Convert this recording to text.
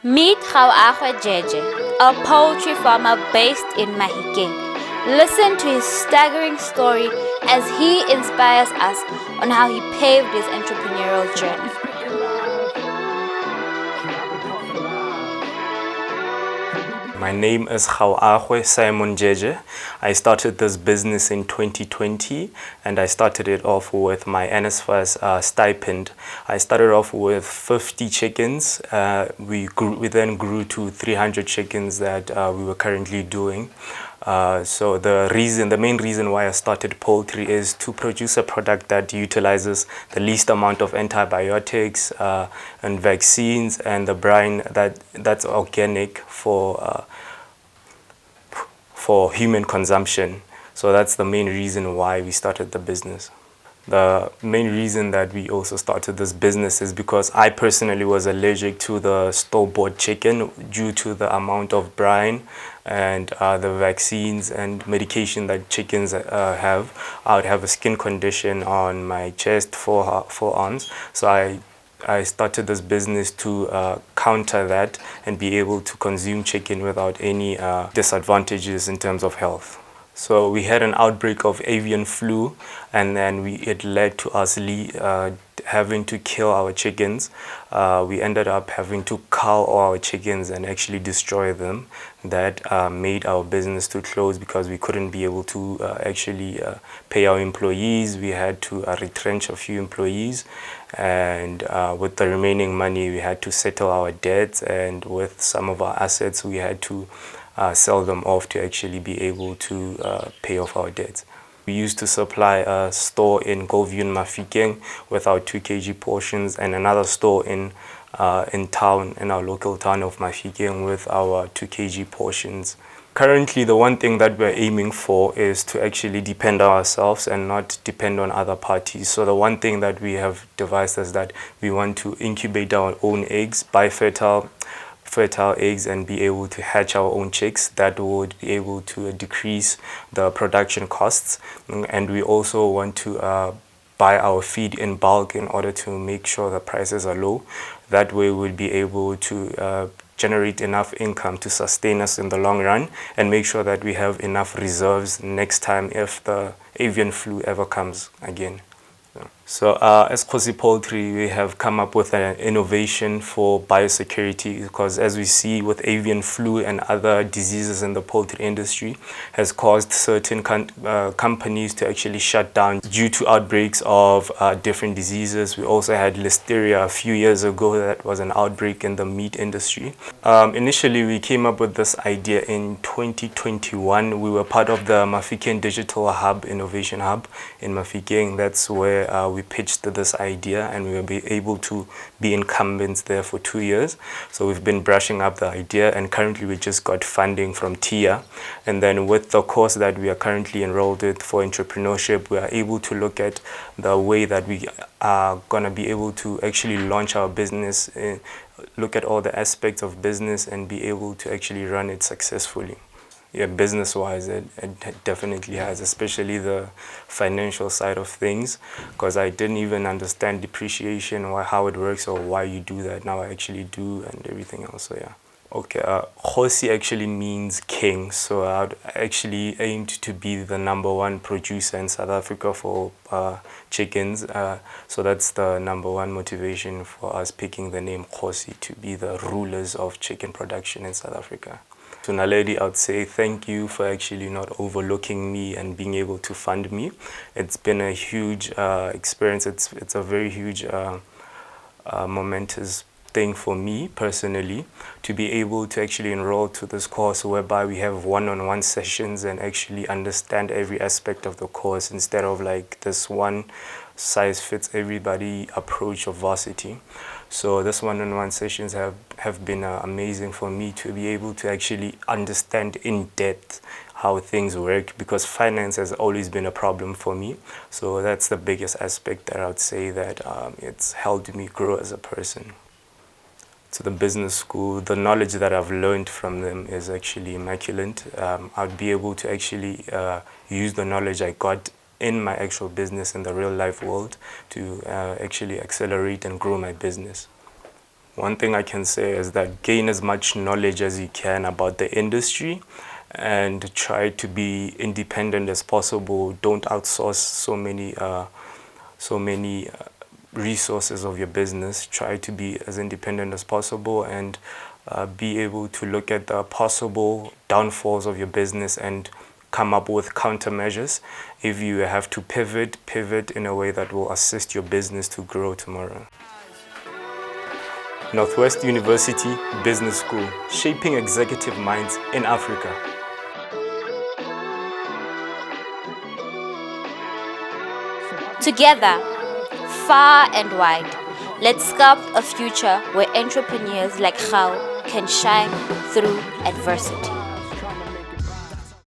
Meet Kgosi, a poultry farmer based in Mahikeng. Listen to his staggering story as he inspires us on how he paved his entrepreneurial journey. My name is Kgosi Simon Jeje. I started this business in 2020 and I started it off with my NSFAS stipend. I started off with 50 chickens. We then grew to 300 chickens that we were currently doing. So the main reason why I started poultry is to produce a product that utilizes the least amount of antibiotics and vaccines, and the brine that's organic for human consumption. So that's the main reason why we started the business. The main reason that we also started this business is because I personally was allergic to the store-bought chicken due to the amount of brine and the vaccines and medication that chickens have. I would have a skin condition on my chest, forearms. So I started this business to counter that and be able to consume chicken without any disadvantages in terms of health. So we had an outbreak of avian flu, and then it led to us having to kill our chickens. We ended up having to cull all our chickens and actually destroy them. That made our business to close because we couldn't be able to actually pay our employees. We had to retrench a few employees, and with the remaining money we had to settle our debts, and with some of our assets we had to sell them off to actually be able to pay off our debts. We used to supply a store in Govun Mafikeng with our 2 kg portions, and another store in our local town of Mafikeng with our 2 kg portions. Currently, the one thing that we're aiming for is to actually depend on ourselves and not depend on other parties. So the one thing that we have devised is that we want to incubate our own eggs, buy fertile eggs, and be able to hatch our own chicks. That would be able to decrease the production costs. And we also want to buy our feed in bulk in order to make sure the prices are low. That way we'll be able to generate enough income to sustain us in the long run and make sure that we have enough reserves next time if the avian flu ever comes again. So as Kgosi Poultry, we have come up with an innovation for biosecurity, because as we see with avian flu and other diseases in the poultry industry has caused certain companies to actually shut down due to outbreaks of different diseases. We also had listeria a few years ago. That was an outbreak in the meat industry. Initially, we came up with this idea in 2021. We were part of the Mafikeng Digital Hub, Innovation Hub in Mafikeng. That's where we pitched this idea, and we were able to be incumbents there for 2 years. So we've been brushing up the idea, and currently we just got funding from TIA. And then with the course that we are currently enrolled with for entrepreneurship, we are able to look at the way that we are going to be able to actually launch our business, look at all the aspects of business and be able to actually run it successfully. Yeah, business-wise, it definitely has, especially the financial side of things, because I didn't even understand depreciation or how it works or why you do that. Now I actually do, and everything else, so yeah. Okay, Kgosi actually means king, so I'd actually aimed to be the #1 producer in South Africa for chickens. So that's the #1 motivation for us picking the name Kgosi, to be the rulers of chicken production in South Africa. To Naledi, I would say thank you for actually not overlooking me and being able to fund me. It's been a huge experience. It's a very huge momentous thing for me personally to be able to actually enroll to this course, whereby we have one-on-one sessions and actually understand every aspect of the course instead of like this one size fits everybody approach of varsity. So this one-on-one sessions have been amazing for me to be able to actually understand in depth how things work, because finance has always been a problem for me. So that's the biggest aspect that I would say that it's helped me grow as a person. To the business school, the knowledge that I've learned from them is actually immaculate. I'd be able to actually use the knowledge I got in my actual business in the real life world to actually accelerate and grow my business. One thing I can say is that gain as much knowledge as you can about the industry and try to be independent as possible. Don't outsource so many resources of your business. Try to be as independent as possible and be able to look at the possible downfalls of your business and come up with countermeasures. If you have to pivot in a way that will assist your business to grow tomorrow. Northwest University Business School, shaping executive minds in Africa. Together, far and wide, let's sculpt a future where entrepreneurs like Khao can shine through adversity.